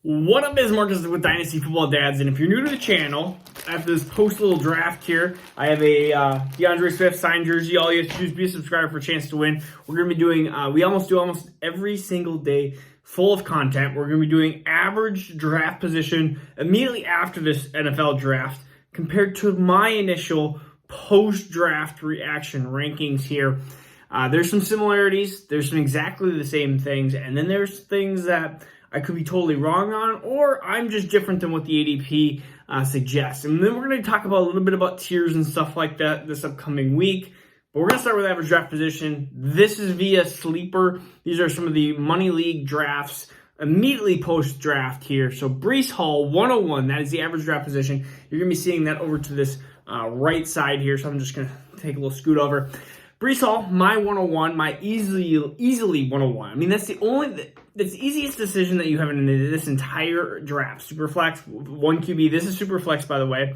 What up, is Marcus with Dynasty Football Dads, and if you're new to the channel, after this post little draft here, I have a DeAndre Swift signed jersey. All you have to do is be a subscriber for a chance to win. We're going to be doing, we almost every single day full of content. We're going to be doing average draft position immediately after this NFL draft compared to my initial post-draft reaction rankings here. There's some similarities, there's some exactly the same things, and then there's things that I could be totally wrong on, or I'm just different than what the ADP suggests. And then we're going to talk about a little bit about tiers and stuff like that this upcoming week. But we're going to start with average draft position. This is via Sleeper. These are some of the Money League drafts immediately post-draft here. So Breece Hall, 101, that is the average draft position. You're going to be seeing that over to this right side here. So I'm just going to take a little scoot over. Breece Hall, my 101, my easily 101. I mean, that's the easiest decision that you have in this entire draft. Superflex, 1 QB. This is Superflex, by the way.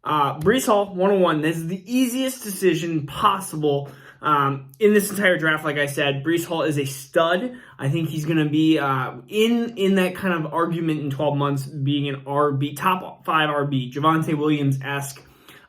Breece Hall, 101. This is the easiest decision possible in this entire draft. Like I said, Breece Hall is a stud. I think he's going to be in that kind of argument in 12 months, being an RB, top 5 RB, Javonte Williams-esque.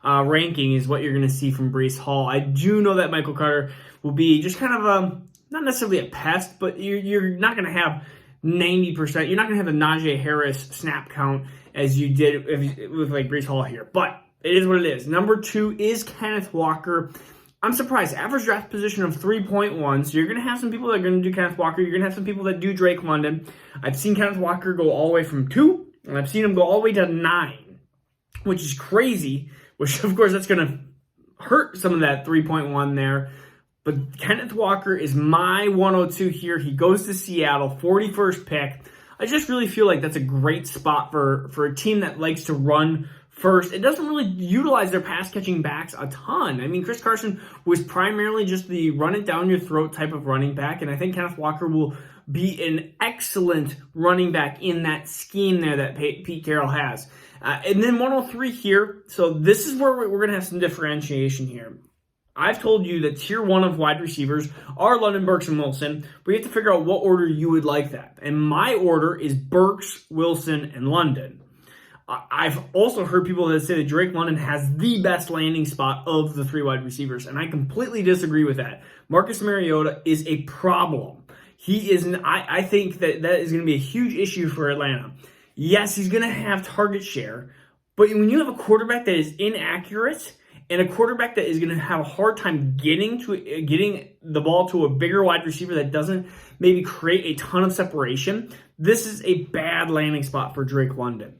Ranking is what you're going to see from Breece Hall. I do know that Michael Carter will be just kind of not necessarily a pest, but you're not going to have 90%. You're not going to have a Najee Harris snap count as you did with like Breece Hall here. But it is what it is. Number 2 is Kenneth Walker. I'm surprised. Average draft position of 3.1. So you're going to have some people that are going to do Kenneth Walker. You're going to have some people that do Drake London. I've seen Kenneth Walker go all the way from 2, and I've seen him go all the way to 9, which is crazy. Which, of course, that's going to hurt some of that 3.1 there. But Kenneth Walker is my 102 here. He goes to Seattle, 41st pick. I just really feel like that's a great spot for a team that likes to run first. It doesn't really utilize their pass-catching backs a ton. I mean, Chris Carson was primarily just the run-it-down-your-throat type of running back, and I think Kenneth Walker will be an excellent running back in that scheme there that Pete Carroll has. And then 103 here. So this is where we're going to have some differentiation here. I've told you that tier 1 of wide receivers are London, Burks, and Wilson. But you have to figure out what order you would like that. And my order is Burks, Wilson, and London. I've also heard people that say that Drake London has the best landing spot of the 3 wide receivers. And I completely disagree with that. Marcus Mariota is a problem. He is. I think that is going to be a huge issue for Atlanta. Yes, he's going to have target share, but when you have a quarterback that is inaccurate and a quarterback that is going to have a hard time getting the ball to a bigger wide receiver that doesn't maybe create a ton of separation, this is a bad landing spot for Drake London.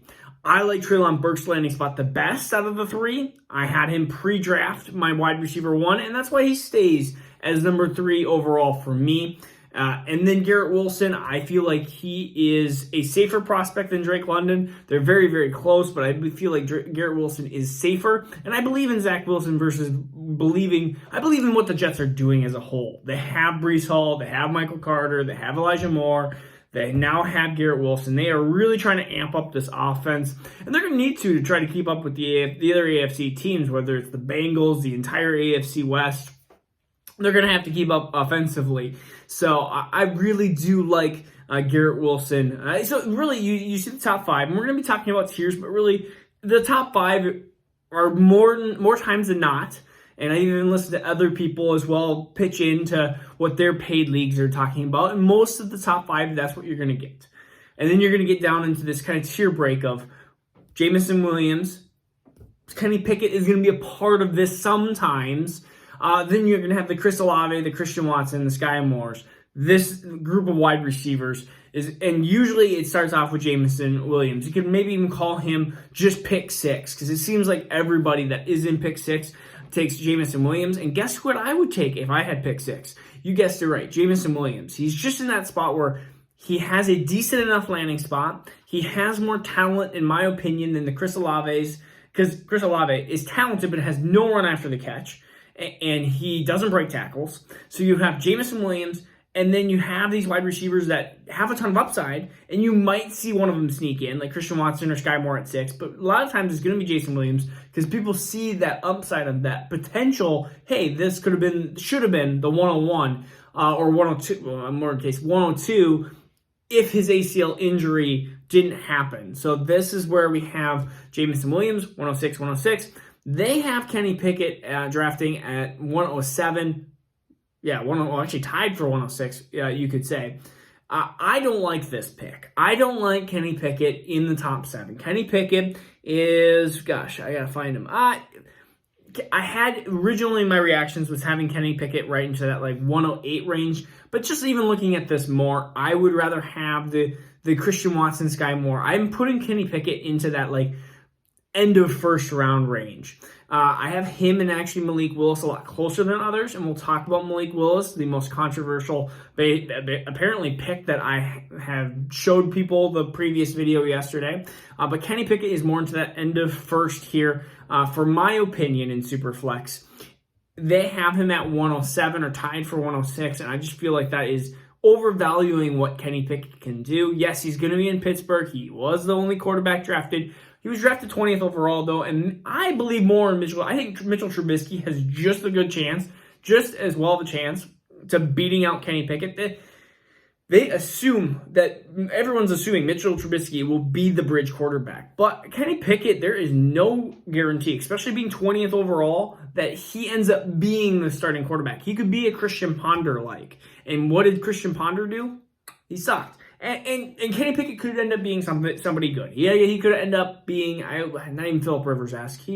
I like Treylon Burks' landing spot the best out of the 3. I had him pre-draft my wide receiver 1, and that's why he stays as number 3 overall for me. And then Garrett Wilson, I feel like he is a safer prospect than Drake London. They're very, very close, but I feel like Garrett Wilson is safer. And I believe in Zach Wilson I believe in what the Jets are doing as a whole. They have Breece Hall, they have Michael Carter, they have Elijah Moore, they now have Garrett Wilson. They are really trying to amp up this offense, and they're going to need to try to keep up with the other AFC teams, whether it's the Bengals, the entire AFC West. They're going to have to keep up offensively. So I really do like Garrett Wilson. So really, you see the top 5, and we're going to be talking about tiers, but really the top 5 are more times than not. And I even listen to other people as well pitch into what their paid leagues are talking about. And most of the top 5, that's what you're going to get. And then you're going to get down into this kind of tier break of Jameson Williams. Kenny Pickett is going to be a part of this sometimes. Then you're going to have the Chris Olave, the Christian Watson, the Sky Moores. This group of wide receivers and usually it starts off with Jameson Williams. You could maybe even call him just pick 6, because it seems like everybody that is in pick 6 takes Jameson Williams. And guess what I would take if I had pick 6? You guessed it right, Jameson Williams. He's just in that spot where he has a decent enough landing spot. He has more talent, in my opinion, than the Chris Olaves, because Chris Olave is talented but has no run after the catch. And he doesn't break tackles. So you have Jameson Williams, and then you have these wide receivers that have a ton of upside, and you might see one of them sneak in, like Christian Watson or Sky Moore at 6. But a lot of times it's going to be Jameson Williams, because people see that upside of that potential. Hey, this should have been the 101 or 102, more in case 102 if his ACL injury didn't happen. So this is where we have Jameson Williams, 106, 106. They have Kenny Pickett drafting at 107. Yeah, actually tied for 106, you could say. I don't like this pick. I don't like Kenny Pickett in the top 7. Kenny Pickett is, gosh, I gotta find him. I had originally my reactions was having Kenny Pickett right into that like 108 range, but just even looking at this more, I would rather have the Christian Watson, Sky Moore. I'm putting Kenny Pickett into that like end of first round range. I have him and actually Malik Willis a lot closer than others, and we'll talk about Malik Willis, the most controversial apparently pick that I have showed people the previous video yesterday. But Kenny Pickett is more into that end of first here. For my opinion in Superflex, they have him at 107 or tied for 106, and I just feel like that is overvaluing what Kenny Pickett can do. Yes, he's going to be in Pittsburgh. He was the only quarterback drafted. He was drafted 20th overall, though, and I believe more in Mitchell. I think Mitchell Trubisky has just a good chance, just as well of a chance to beating out Kenny Pickett. They assume that everyone's assuming Mitchell Trubisky will be the bridge quarterback. But Kenny Pickett, there is no guarantee, especially being 20th overall, that he ends up being the starting quarterback. He could be a Christian Ponder-like. And what did Christian Ponder do? He sucked. And Kenny Pickett could end up being somebody good. Yeah, he could end up being, not even Phillip Rivers-esque.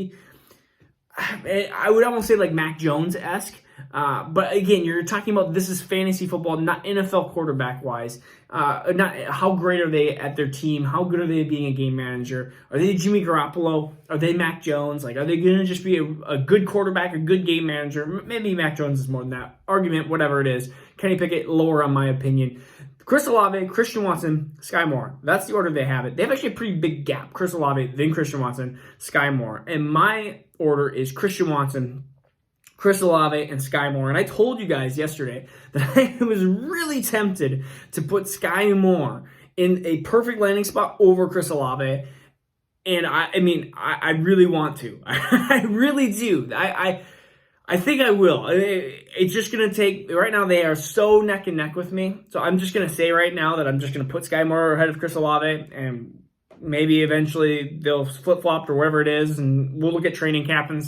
I would almost say like Mac Jones-esque. But again, you're talking about this is fantasy football, not NFL quarterback-wise. Not how great are they at their team? How good are they at being a game manager? Are they Jimmy Garoppolo? Are they Mac Jones? Like, are they going to just be a good quarterback, a good game manager? Maybe Mac Jones is more than that. Argument, whatever it is. Kenny Pickett, lower on my opinion. Chris Olave, Christian Watson, Sky Moore. That's the order they have it. They have actually a pretty big gap. Chris Olave, then Christian Watson, Sky Moore. And my order is Christian Watson, Chris Olave, and Sky Moore. And I told you guys yesterday that I was really tempted to put Sky Moore in a perfect landing spot over Chris Olave. And I really want to. I really do. I think I will. It's just going to take... Right now, they are so neck and neck with me. So I'm just going to say right now that I'm just going to put Sky Moore ahead of Chris Olave. And maybe eventually they'll flip-flop or whatever it is. And we'll look at training camp and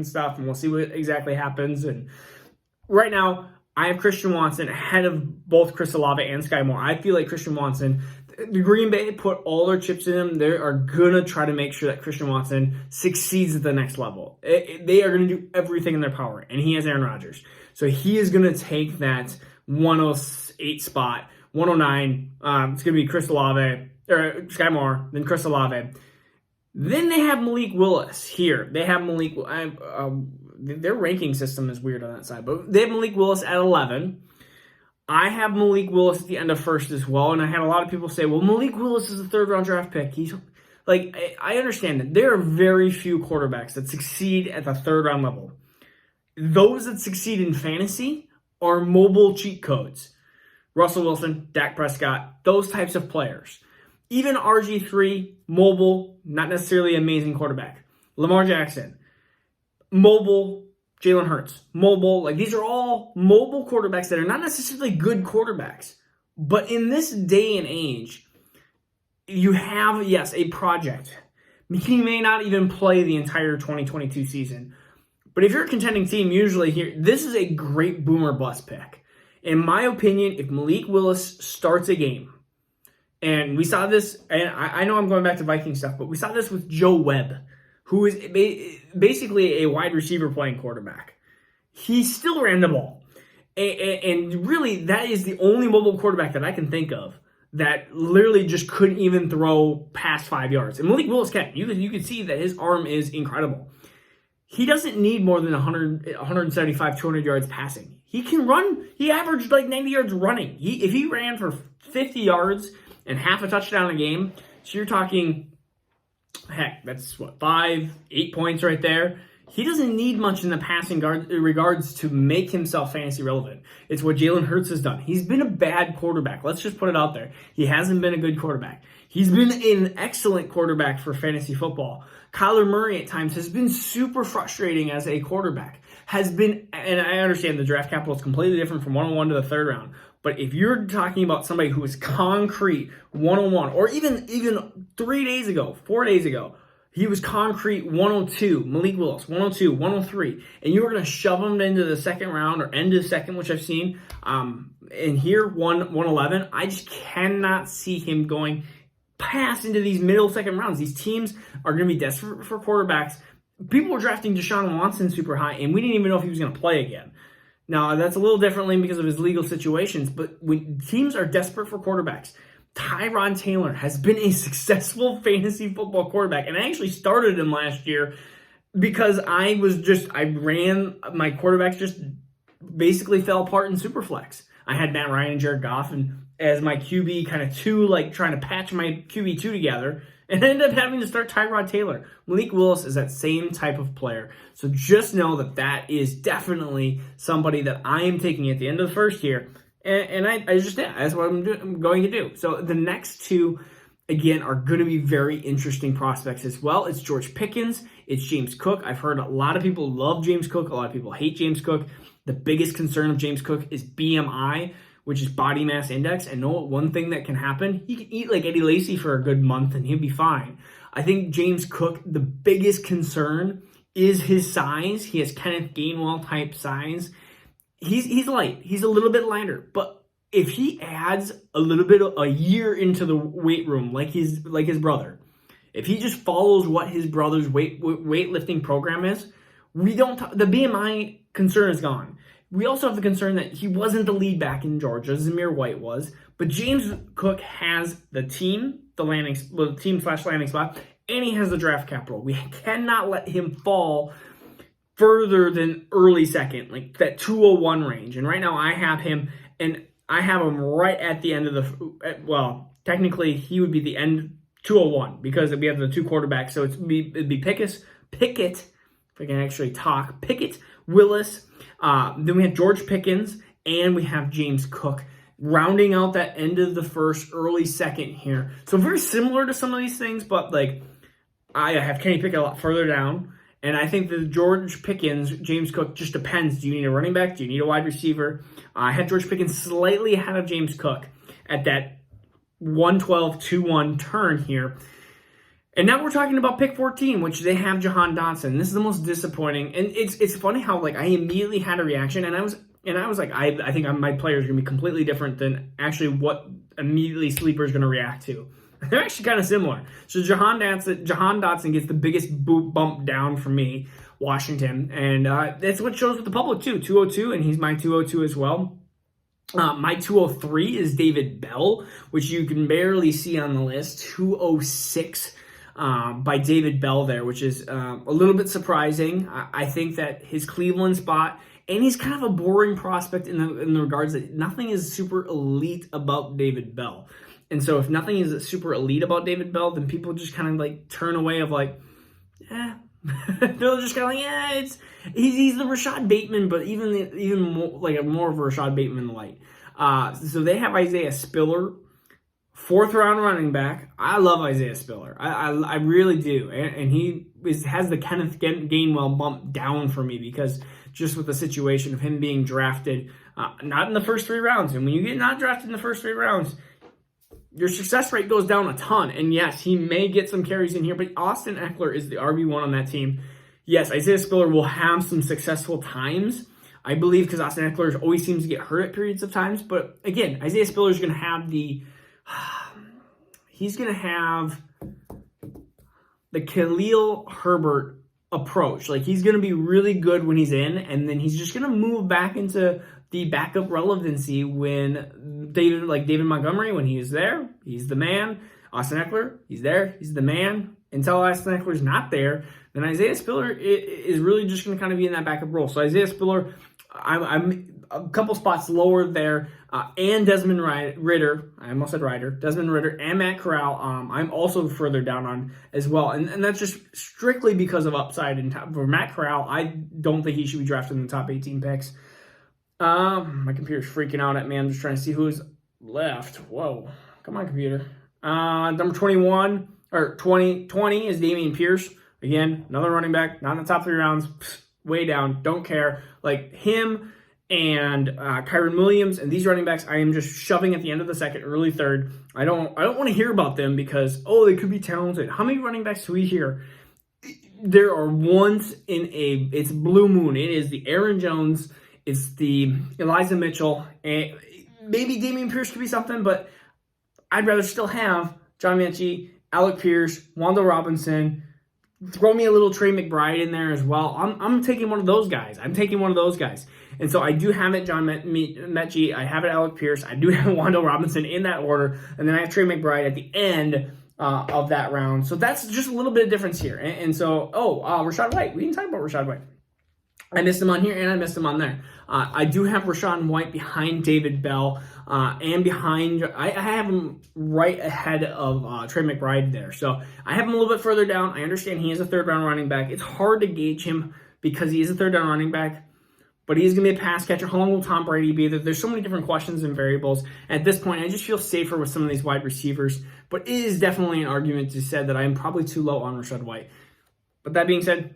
stuff. And we'll see what exactly happens. And right now, I have Christian Watson ahead of both Chris Olave and Sky Moore. I feel like Christian Watson... The Green Bay put all their chips in him. They are going to try to make sure that Christian Watson succeeds at the next level. They are going to do everything in their power, and he has Aaron Rodgers. So he is going to take that 108 spot, 109. It's going to be Chris Olave, or Sky Moore, then Chris Olave. Then they have Malik Willis here. They have Malik... their ranking system is weird on that side, but they have Malik Willis at 11. I have Malik Willis at the end of first as well, and I had a lot of people say, well, Malik Willis is a third-round draft pick. He's like, I understand that there are very few quarterbacks that succeed at the third-round level. Those that succeed in fantasy are mobile cheat codes. Russell Wilson, Dak Prescott, those types of players. Even RG3, mobile, not necessarily amazing quarterback. Lamar Jackson, mobile, Jalen Hurts, mobile. Like, these are all mobile quarterbacks that are not necessarily good quarterbacks. But in this day and age, you have, yes, a project. He may not even play the entire 2022 season. But if you're a contending team, usually here, this is a great boomer bust pick. In my opinion, if Malik Willis starts a game, and we saw this, and I know I'm going back to Viking stuff, but we saw this with Joe Webb, who is basically a wide receiver playing quarterback. He still ran the ball. And really, that is the only mobile quarterback that I can think of that literally just couldn't even throw past 5 yards. And Malik Willis can. You can see that his arm is incredible. He doesn't need more than 175, 200 yards passing. He can run. He averaged like 90 yards running. If he ran for 50 yards and half a touchdown a game, so you're talking... Heck, that's what, 8 points right there. He doesn't need much in the passing regards to make himself fantasy relevant. It's what Jalen Hurts has done. He's been a bad quarterback. Let's just put it out there. He hasn't been a good quarterback. He's been an excellent quarterback for fantasy football. Kyler Murray at times has been super frustrating as a quarterback. And I understand the draft capital is completely different from 101 to the third round. But if you're talking about somebody who is concrete 101, or even 3 days ago, 4 days ago, he was concrete 102, Malik Willis, 102, 103, and you were going to shove him into the second round or end of the second, which I've seen, and here, 111, I just cannot see him going past into these middle second rounds. These teams are going to be desperate for quarterbacks. People were drafting Deshaun Watson super high, and we didn't even know if he was going to play again. Now, that's a little differently because of his legal situations, but when teams are desperate for quarterbacks, Tyron Taylor has been a successful fantasy football quarterback, and I actually started him last year because I ran my quarterbacks just basically fell apart in Superflex. I had Matt Ryan and Jared Goff and as my QB kind of two, like trying to patch my QB2 together, and I ended up having to start Tyron Taylor. Malik Willis is that same type of player. So just know that that is definitely somebody that I am taking at the end of the first year. And that's what I'm going to do. So the next two, again, are going to be very interesting prospects as well. It's George Pickens. It's James Cook. I've heard a lot of people love James Cook. A lot of people hate James Cook. The biggest concern of James Cook is BMI, which is body mass index. And know one thing that can happen? He can eat like Eddie Lacy for a good month and he'll be fine. I think James Cook, the biggest concern is his size. He has Kenneth Gainwell type size. He's light. He's a little bit lighter. But if he adds a little bit of a year into the weight room, like his brother, if he just follows what his brother's weightlifting program is, the BMI concern is gone. We also have the concern that he wasn't the lead back in Georgia. Zamir White was. But James Cook has the team, the team/landing spot, and he has the draft capital. We cannot let him fall further than early second, like that 201 range. And right now I have him, and I have him right at the end of technically he would be the end 201 because we have the two quarterbacks. So it'd be Pickett, if I can actually talk, Pickett, Willis. Then we have George Pickens, and we have James Cook rounding out that end of the first, early second here. So very similar to some of these things, but like I have Kenny Pickett a lot further down. And I think that George Pickens, James Cook, just depends. Do you need a running back? Do you need a wide receiver? I had George Pickens slightly ahead of James Cook at that 112-2-1 turn here. And now we're talking about pick 14, which they have Jahan Dotson. This is the most disappointing. And it's funny how like I immediately had a reaction, and I was like, I think my player is going to be completely different than actually what immediately Sleeper is going to react to. They're actually kind of similar. So Jahan Dotson gets the biggest bump down for me, Washington. And that's what shows with the public, too. 202, and he's my 202 as well. My 203 is David Bell, which you can barely see on the list. 206 by David Bell there, which is a little bit surprising. I think that his Cleveland spot, and he's kind of a boring prospect in the regards that nothing is super elite about David Bell. And so if nothing is super elite about David Bell, then people just kind of like turn away of like, they're just kind of like, he's the Rashad Bateman, but even more like more of a Rashad Bateman light. So they have Isaiah Spiller, 4th round running back. I love Isaiah Spiller. I really do. And he has the Kenneth Gainwell bump down for me because just with the situation of him being drafted, not in the first 3 rounds. And when you get not drafted in the first 3 rounds, your success rate goes down a ton. And yes, he may get some carries in here, but Austin Eckler is the RB1 on that team. Yes, Isaiah Spiller will have some successful times, I believe, because Austin Eckler always seems to get hurt at periods of times. But again, Isaiah Spiller is going to have he's going to have the Khalil Herbert approach. Like, he's going to be really good when he's in, and then he's just going to move back into the backup relevancy when David Montgomery, when he is there, he's the man. Austin Eckler, he's there, he's the man. Until Austin Eckler's not there, then Isaiah Spiller is really just going to kind of be in that backup role. So Isaiah Spiller, I'm a couple spots lower there, and Desmond Ridder, I almost said Ryder, Desmond Ridder and Matt Corral, I'm also further down on as well. And that's just strictly because of upside. And for Matt Corral, I don't think he should be drafted in the top 18 picks. My computer's freaking out at me. I'm just trying to see who's left. Whoa. Come on, computer. Number 21, or 20 is Damien Pierce. Again, another running back, not in the top 3 rounds. Way down. Don't care. Like, him and Kyron Williams, and these running backs I am just shoving at the end of the second, early third. I don't want to hear about them because, oh, they could be talented. How many running backs do we hear? There are ones it's blue moon. It is the Aaron Jones, it's the Elijah Mitchell, and maybe Damien Pierce could be something, but I'd rather still have John Mechie, Alec Pierce, Wando Robinson. Throw me a little Trey McBride in there as well. I'm taking one of those guys. And so I do have it, John Mechie. I have it, Alec Pierce. I do have Wando Robinson in that order. And then I have Trey McBride at the end of that round. So that's just a little bit of difference here. And so, Rachaad White. We didn't talk about Rachaad White. I missed him on here and I missed him on there. I do have Rachaad White behind David Bell and behind, I have him right ahead of Trey McBride there. So I have him a little bit further down. I understand he is a third round running back. It's hard to gauge him because he is a third down running back, but he's going to be a pass catcher. How long will Tom Brady be there? There's so many different questions and variables. At this point, I just feel safer with some of these wide receivers, but it is definitely an argument to say that I am probably too low on Rachaad White. But that being said,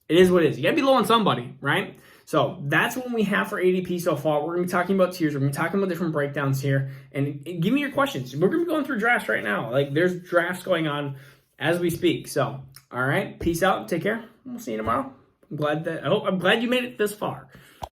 it is what it is. You got to be low on somebody, right? So that's what we have for ADP so far. We're going to be talking about tiers. We're going to be talking about different breakdowns here. And give me your questions. We're going to be going through drafts right now. Like, there's drafts going on as we speak. So, all right. Peace out. Take care. We'll see you tomorrow. I'm glad you made it this far.